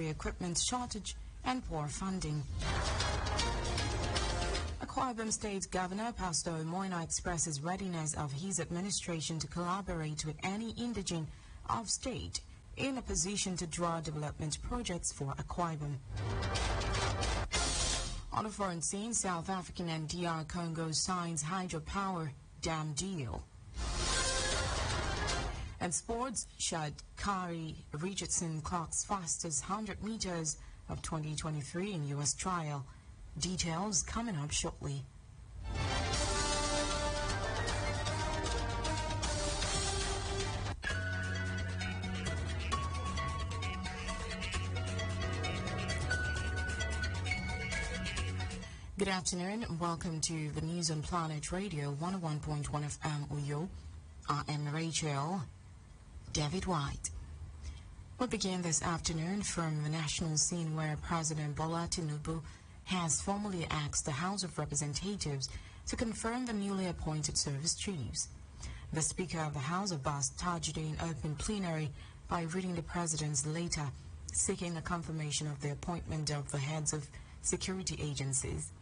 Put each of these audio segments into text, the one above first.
equipment shortage and poor funding. Akwa Ibom State Governor Pastor Moina expresses readiness of his administration to collaborate with any indigene of state in a position to draw development projects for Akwa Ibom. On the foreign scene, South African and DR Congo signs hydropower dam deal. And sports, Shadkari Richardson clocks fastest 100 meters of 2023 in U.S. trial. Details coming up shortly. Good afternoon and welcome to the News on Planet Radio 101.1 FM Uyo. I am Rachel David White. We begin this afternoon from the national scene where President Bola Tinubu has formally asked the House of Representatives to confirm the newly appointed service chiefs. The Speaker of the House, Abbas Tajuddin, opened plenary by reading the President's letter seeking a confirmation of the appointment of the heads of security agencies.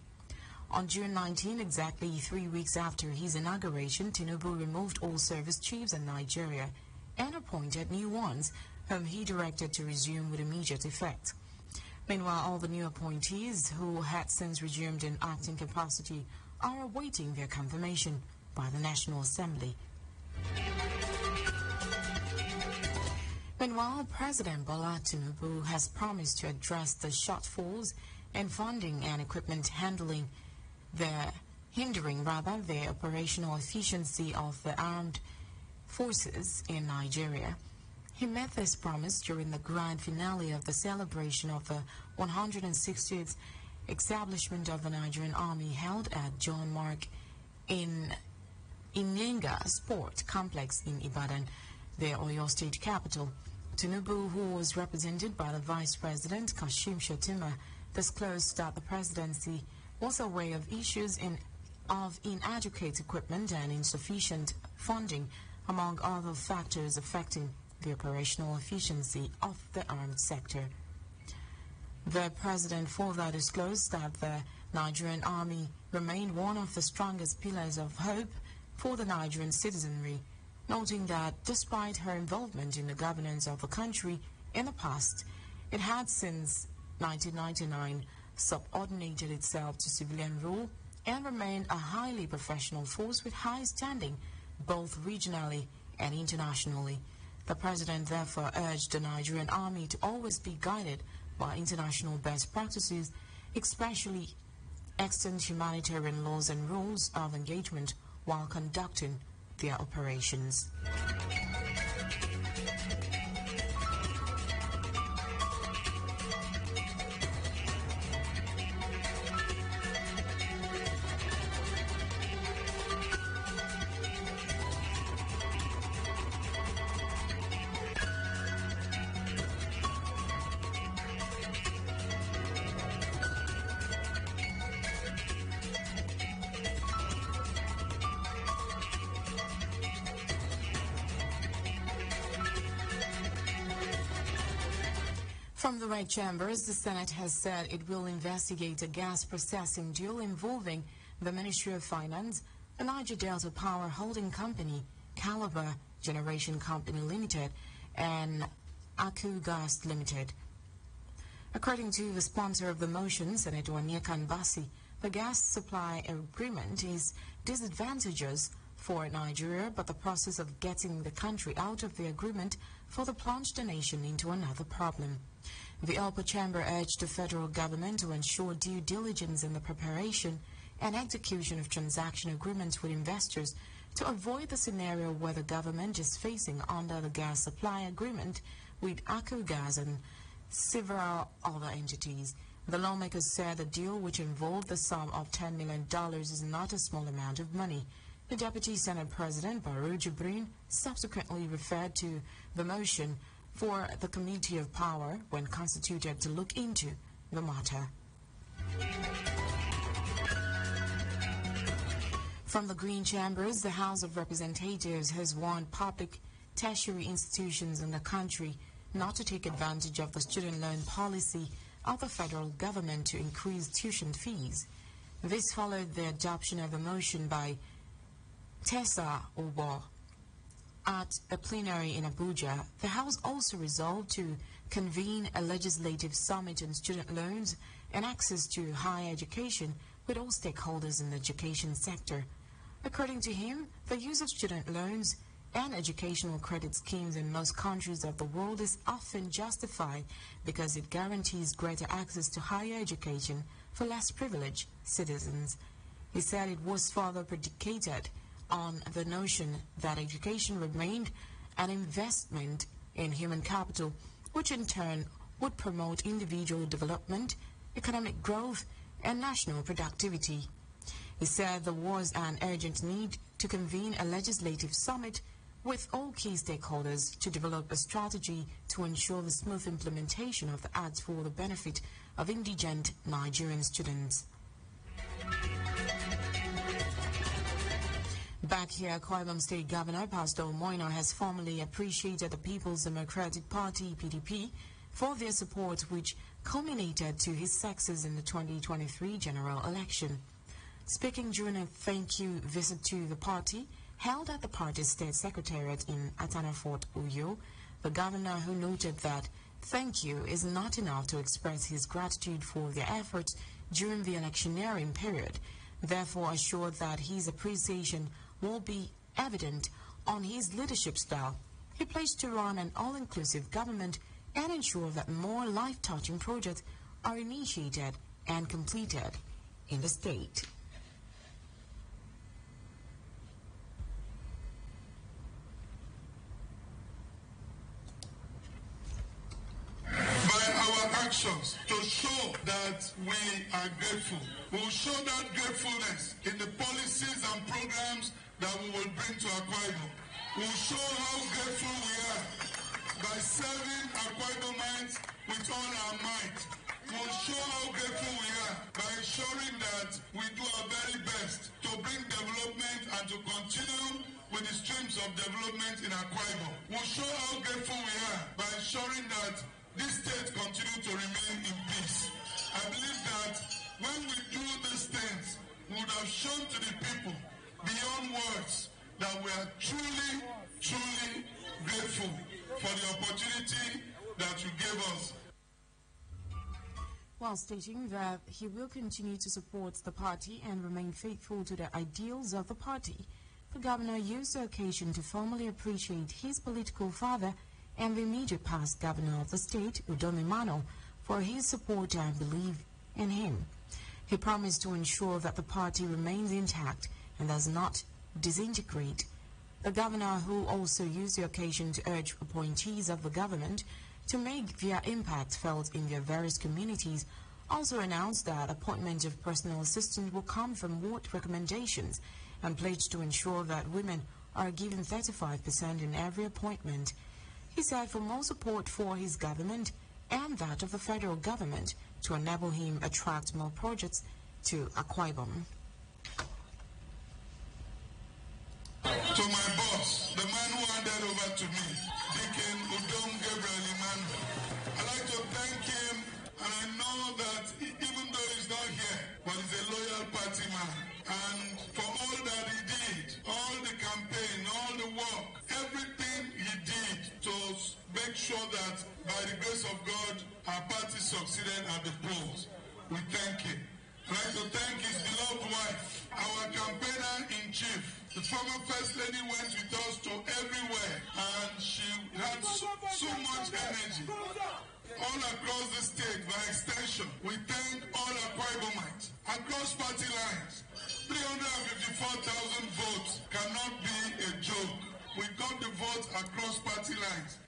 On June 19, exactly 3 weeks after his inauguration, Tinubu removed all service chiefs in Nigeria and appointed new ones, whom he directed to resume with immediate effect. Meanwhile, all the new appointees who had since resumed in acting capacity are awaiting their confirmation by the National Assembly. Meanwhile, President Bola Tinubu has promised to address the shortfalls in funding and equipment hindering the operational efficiency of the armed forces in Nigeria. He made this promise during the grand finale of the celebration of the 160th establishment of the Nigerian Army held at John Mark in Inyenga Sport Complex in Ibadan, the Oyo State capital. Tinubu, who was represented by the Vice President Kashim Shettima, disclosed that the presidency was aware of issues of inadequate equipment and insufficient funding, among other factors affecting the operational efficiency of the armed sector. The president further disclosed that the Nigerian Army remained one of the strongest pillars of hope for the Nigerian citizenry, noting that despite her involvement in the governance of the country in the past, it had since 1999 subordinated itself to civilian rule and remained a highly professional force with high standing both regionally and internationally. The president therefore urged the Nigerian Army to always be guided by international best practices, especially extant humanitarian laws and rules of engagement while conducting their operations. From the Red Chambers, the Senate has said it will investigate a gas processing deal involving the Ministry of Finance, the Niger Delta Power Holding Company, Calabar Generation Company Limited, and Aku Gas Limited. According to the sponsor of the motion, Senator Onyeka Mbasi, the gas supply agreement is disadvantageous for Nigeria, but the process of getting the country out of the agreement further plunged the nation into another problem. The upper chamber urged the federal government to ensure due diligence in the preparation and execution of transaction agreements with investors to avoid the scenario where the government is facing under the gas supply agreement with Aku Gas and several other entities. The lawmakers said the deal, which involved the sum of $10 million, is not a small amount of money. The Deputy Senate President, Baru Jibrin, subsequently referred to the motion for the Committee of Power when constituted to look into the matter. From the Green Chambers, the House of Representatives has warned public tertiary institutions in the country not to take advantage of the student loan policy of the federal government to increase tuition fees. This followed the adoption of a motion by Tessa Obo at a plenary in Abuja. The House also resolved to convene a legislative summit on student loans and access to higher education with all stakeholders in the education sector. According to him, the use of student loans and educational credit schemes in most countries of the world is often justified because it guarantees greater access to higher education for less privileged citizens. He said it was further predicated on the notion that education remained an investment in human capital, which in turn would promote individual development, economic growth, and national productivity. He said there was an urgent need to convene a legislative summit with all key stakeholders to develop a strategy to ensure the smooth implementation of the Act for the benefit of indigent Nigerian students. Back here, Akwa Ibom State Governor Pastor Moino has formally appreciated the People's Democratic Party, PDP, for their support, which culminated to his success in the 2023 general election. Speaking during a thank you visit to the party, held at the party's state secretariat in Atanafort, Uyo, the governor, who noted that thank you is not enough to express his gratitude for their efforts during the electioneering period, therefore assured that his appreciation will be evident on his leadership style. He pledged to run an all-inclusive government and ensure that more life-touching projects are initiated and completed in the state. To show that we are grateful. We will show that gratefulness in the policies and programs that we will bring to Akwa Ibom. We will show how grateful we are by serving Akwa Ibomites with all our might. We will show how grateful we are by ensuring that we do our very best to bring development and to continue with the streams of development in Akwa Ibom. We will show how grateful we are by ensuring that this state continue to remain in peace. I believe that when we do these things, we would have shown to the people beyond words that we are truly, truly grateful for the opportunity that you gave us. While stating that he will continue to support the party and remain faithful to the ideals of the party, the governor used the occasion to formally appreciate his political father and the immediate past governor of the state, Udom Emmanuel, for his support and belief in him. He promised to ensure that the party remains intact and does not disintegrate. The governor, who also used the occasion to urge appointees of the government to make their impact felt in their various communities, also announced that appointment of personal assistants will come from ward recommendations and pledged to ensure that women are given 35% in every appointment. He said for more support for his government and that of the federal government to enable him attract more projects to Akwa Ibom. To my boss, the man who handed over to me, Deacon Udom Gabriel Emmanuel, I'd like to thank him, and I know that even though he's not here, but he's a loyal party man, and for all that he did, all the campaign, all the work, everything he did to make sure that by the grace of God, our party succeeded at the polls. We thank him. I'd like to thank his beloved wife, our campaigner-in-chief. The former First Lady went with us to everywhere, and she had so much energy. All across the state, by extension, we thank all Akwa Ibomites across party lines. 354,000 votes cannot be a joke. We got the votes across party lines.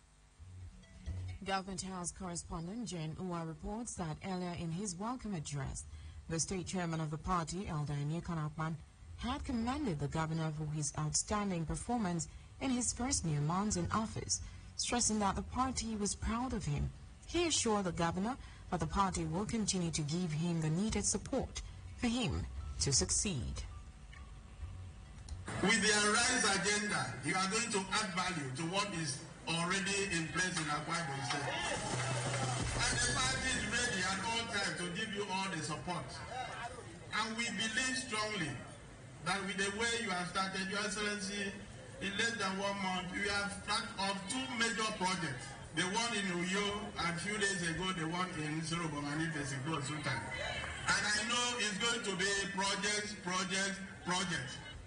Government House correspondent Jane Uwa reports that earlier in his welcome address, the state chairman of the party, Elder Ejikeme, had commended the governor for his outstanding performance in his first few months in office, stressing that the party was proud of him. He assured the governor that the party will continue to give him the needed support for him to succeed. With the Arise agenda, you are going to add value to what is already in place in Akwa Ibom State. And the party is ready at all times to give you all the support. And we believe strongly that with the way you have started, Your Excellency, in less than 1 month, we have started off 2 major projects. The one in Uyo, and a few days ago, the one in Sorobomani, Pesiko, Sultan. And I know it's going to be projects.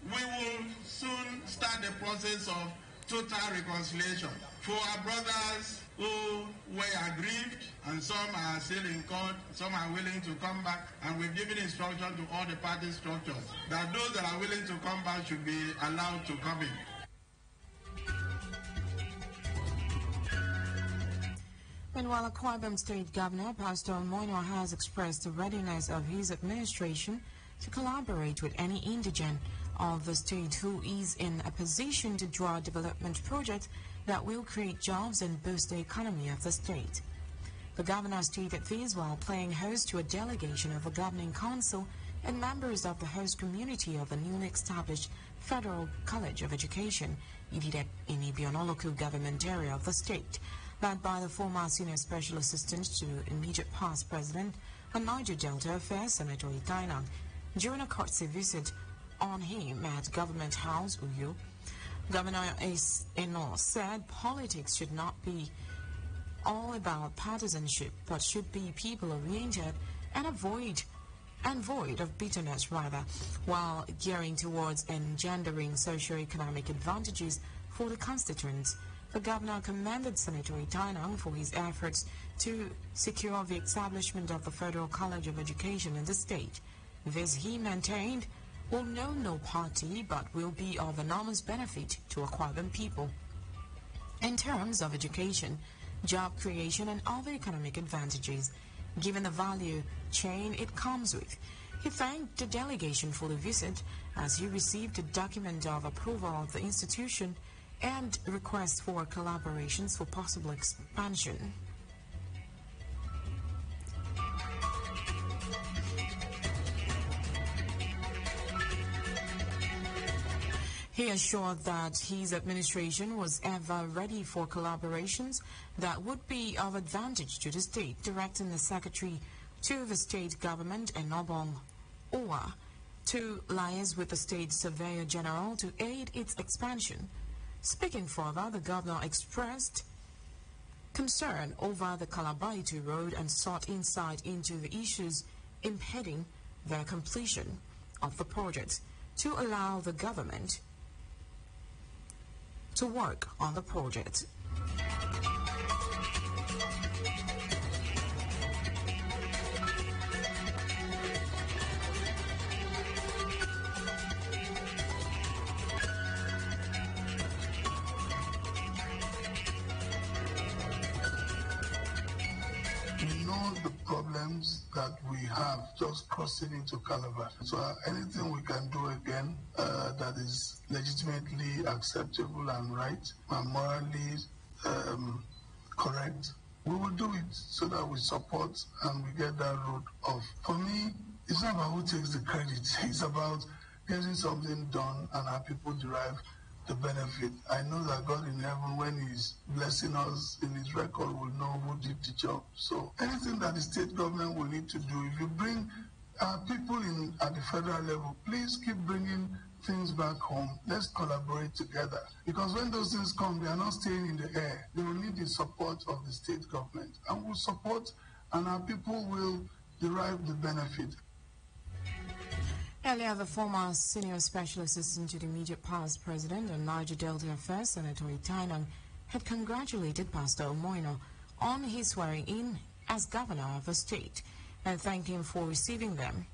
We will soon start the process of total reconciliation for our brothers who were aggrieved, and some are still in court, some are willing to come back, and we've given instruction to all the party structures that those that are willing to come back should be allowed to come in. Meanwhile, Akwa Ibom State Governor Pastor Moino has expressed the readiness of his administration to collaborate with any indigent of the state who is in a position to draw development projects that will create jobs and boost the economy of the state. The governor stated this while playing host to a delegation of the governing council and members of the host community of the newly established Federal College of Education, EDEC, in Ibiano local government area of the state, led by the former Senior Special Assistant to immediate past President on Niger Delta Affairs, Senator Itainang, during a courtesy visit on him at Government House, Uyo. Governor Eno said politics should not be all about partisanship, but should be people-oriented and void of bitterness, rather, while gearing towards engendering socio-economic advantages for the constituents. The governor commended Senator Itainang for his efforts to secure the establishment of the Federal College of Education in the state. This, he maintained, will know no party but will be of enormous benefit to Akwa Ibom people in terms of education, job creation and other economic advantages, given the value chain it comes with. He thanked the delegation for the visit as he received a document of approval of the institution and requests for collaborations for possible expansion. He assured that his administration was ever ready for collaborations that would be of advantage to the state, directing the secretary to the state government and Obong Owa to liaise with the state surveyor general to aid its expansion. Speaking further, the governor expressed concern over the Calabaita Road and sought insight into the issues impeding the completion of the project to allow the government to work on the project. The problems that we have just crossing into Calabar. So anything we can do again that is legitimately acceptable and right and morally correct, we will do it so that we support and we get that road off. For me, it's not about who takes the credit. It's about getting something done and our people derive the benefit. I know that God in heaven, when He's blessing us in His record, will know who did the job. So anything that the state government will need to do, if you bring people in at the federal level, please keep bringing things back home. Let's collaborate together. Because when those things come, they are not staying in the air. They will need the support of the state government. And we'll support, and our people will derive the benefit. Earlier, the former Senior Special Assistant to the immediate past President on Niger Delta Affairs, Senator Itainang, had congratulated Pastor Moino on his swearing in as governor of the state and thanked him for receiving them.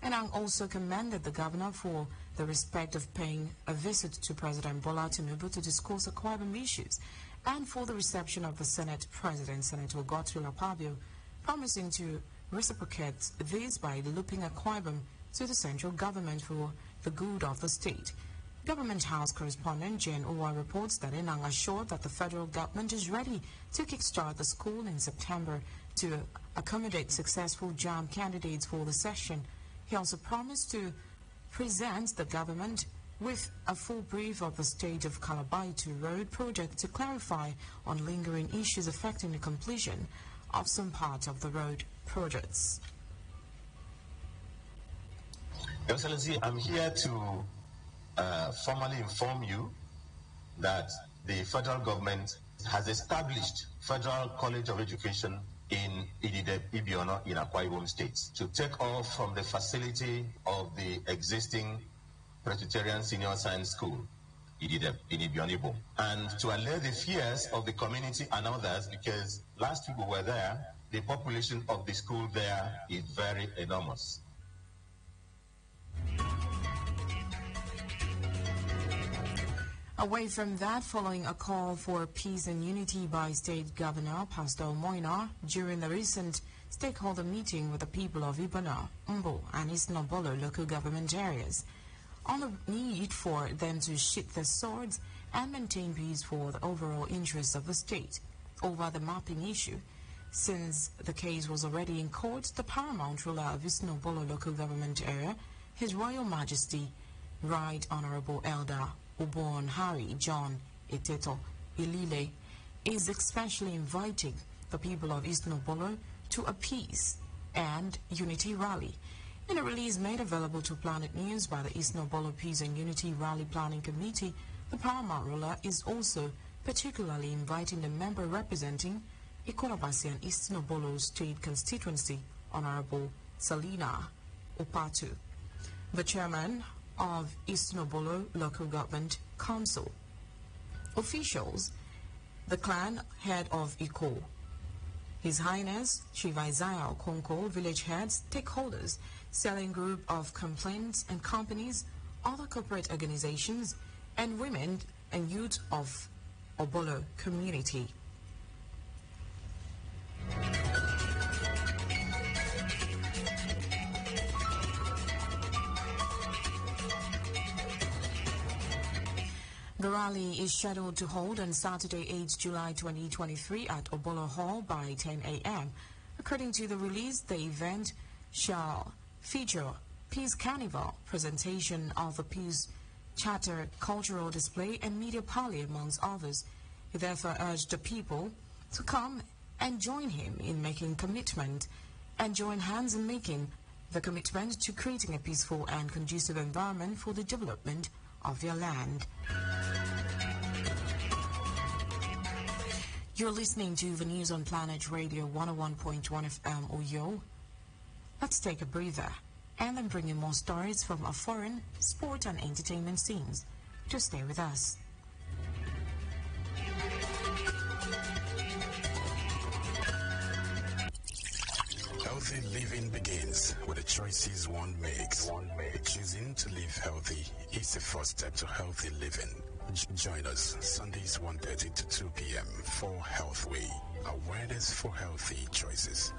Enang also commended the governor for the respect of paying a visit to President Bola Tinubu to discuss Akwa Ibom issues and for the reception of the Senate President, Senator Godswill Akpabio, promising to reciprocate this by looping Akwa Ibom to the central government for the good of the state. Government House correspondent Jane Owa reports that Enang assured that the federal government is ready to kickstart the school in September to accommodate successful JAM candidates for the session. He also promised to present the government with a full brief of the state of Kalabaitu Road project to clarify on lingering issues affecting the completion of some parts of the road projects. Your Excellency, I'm here to formally inform you that the federal government has established Federal College of Education in Ibiono in Akwa Ibom State to take off from the facility of the existing Presbyterian Senior Science School in Ibiono, and to allay the fears of the community and others, because last week we were there, the population of the school there is very enormous. Away from that, following a call for peace and unity by State Governor Pastor Moina during the recent stakeholder meeting with the people of Ibana, Mbo, and East Nobolo local government areas, on the need for them to sheath their swords and maintain peace for the overall interests of the state over the mapping issue. Since the case was already in court, the paramount ruler of East Nobolo local government area, His Royal Majesty, Right Honorable Elder Ubon Hari John Eteto Ilile, is especially inviting the people of East Nobolo to a peace and unity rally. In a release made available to Planet News by the East Nobolo Peace and Unity Rally Planning Committee, the paramount ruler is also particularly inviting the member representing Ikorabasi and East Nobolo State Constituency, Honorable Salina Opatu, the chairman of East Nobolo Local Government Council, officials, the clan head of Iko, His Highness Chief Isaiah Okonko, village heads, stakeholders, selling group of complaints and companies, other corporate organizations, and women and youth of Obolo community. The rally is scheduled to hold on Saturday, 8 July 2023 at Obolo Hall by 10 a.m. According to the release, the event shall feature Peace Carnival, presentation of the Peace Charter, cultural display, and media parley, amongst others. He therefore urged the people to come and join him in making commitment and join hands in making the commitment to creating a peaceful and conducive environment for the development of their land. You're listening to the news on Planet Radio 101.1 FM Oyo. Let's take a breather and then bring you more stories from our foreign, sport and entertainment scenes. Just stay with us. Healthy living begins with the choices one makes. Choosing to live healthy is the first step to healthy living. Join us Sundays 1:30 to 2 p.m. for Healthway, awareness for healthy choices.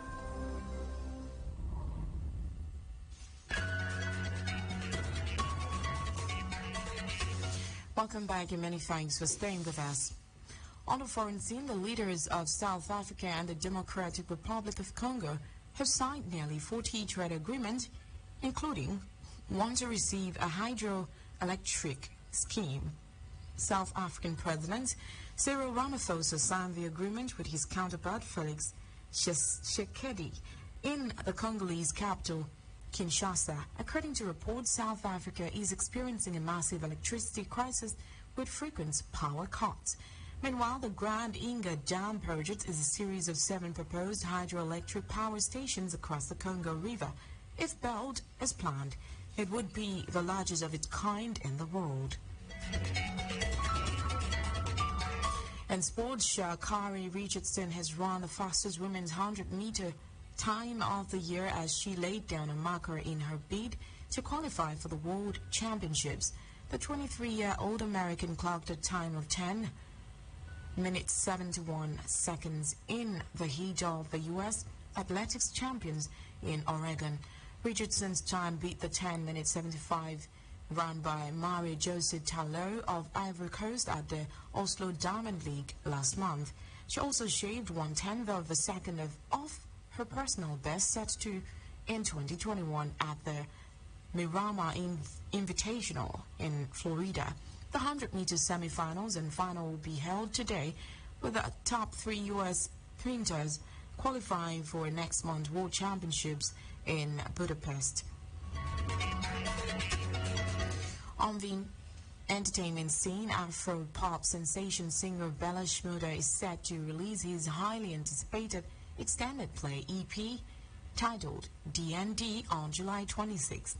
Welcome back and many thanks for staying with us. On the foreign scene, the leaders of South Africa and the Democratic Republic of Congo have signed nearly 40 trade agreements, including one to receive a hydroelectric scheme. South African President Cyril Ramaphosa signed the agreement with his counterpart Felix Tshisekedi in the Congolese capital, Kinshasa. According to reports, South Africa is experiencing a massive electricity crisis with frequent power cuts. Meanwhile, the Grand Inga Dam project is a series of 7 proposed hydroelectric power stations across the Congo River. If built as planned, it would be the largest of its kind in the world. In sports, Sha'Carri Richardson has run the fastest women's 100-meter time of the year as she laid down a marker in her bid to qualify for the World Championships. The 23-year-old American clocked a time of 10 minutes 71 seconds in the heat of the U.S. Athletics Champions in Oregon. Richardson's time beat the 10 minutes 75 run by Marie-Josée Talot of Ivory Coast at the Oslo Diamond League last month. She also shaved 1/10 of a second off her personal best set to in 2021 at the Miramar Invitational in Florida. The 100 meters semifinals and final will be held today, with the top 3 U.S. sprinters qualifying for next month's World Championships in Budapest. On the entertainment scene, Afro-pop sensation singer Bella Shmurda is set to release his highly anticipated extended play EP titled D&D on July 26th.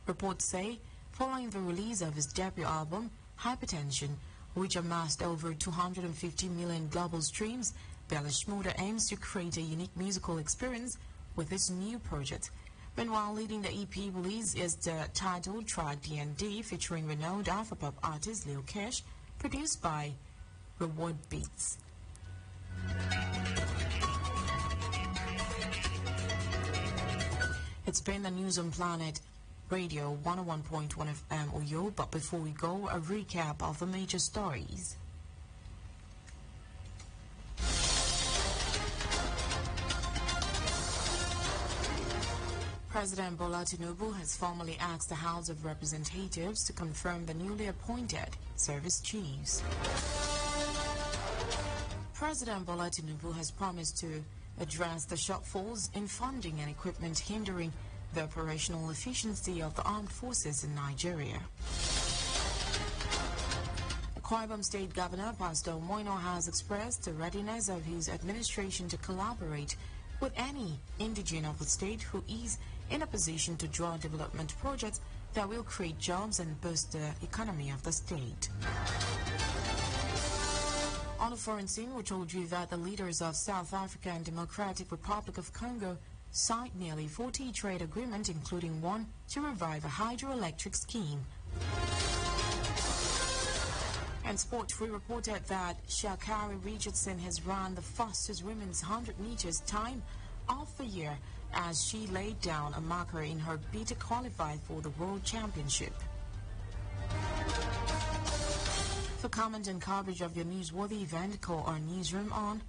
Reports say, following the release of his debut album, Hypertension, which amassed over 250 million global streams, Bella Shmurda aims to create a unique musical experience with this new project. Meanwhile, leading the EP release is the title track D&D featuring renowned Afropop artist Lil Kesh, produced by Reward Beats. It's been the news on Planet Radio 101.1 FM Uyo, but before we go, a recap of the major stories. President Bola Tinubu has formally asked the House of Representatives to confirm the newly appointed service chiefs. President Bola Tinubu has promised to address the shortfalls in funding and equipment hindering the operational efficiency of the armed forces in Nigeria. Akwa Ibom State Governor Pastor Moino has expressed the readiness of his administration to collaborate with any indigene of the state who is in a position to draw development projects that will create jobs and boost the economy of the state. On the foreign scene, we told you that the leaders of South Africa and Democratic Republic of Congo signed nearly 40 trade agreements, including one to revive a hydroelectric scheme. And sport, we reported that Sha'Carri Richardson has run the fastest women's 100 meters time of the year as she laid down a marker in her bid to qualify for the World Championship. For comment and coverage of your newsworthy event, call our newsroom on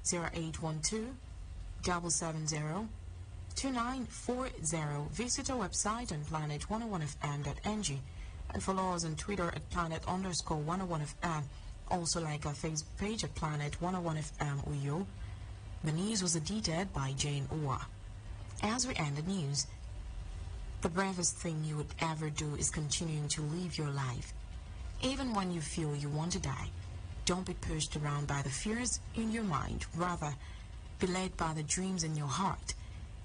0812-770-2940. Visit our website on planet101fm.ng and follow us on Twitter at planet_101fm. Also like our Facebook page at planet101fm Uyo. The news was edited by Jane Owa. As we end the news, the bravest thing you would ever do is continuing to live your life. Even when you feel you want to die, don't be pushed around by the fears in your mind. Rather, be led by the dreams in your heart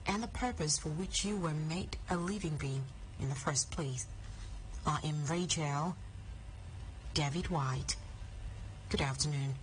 and the purpose for which you were made a living being in the first place. I am Rachel David White. Good afternoon.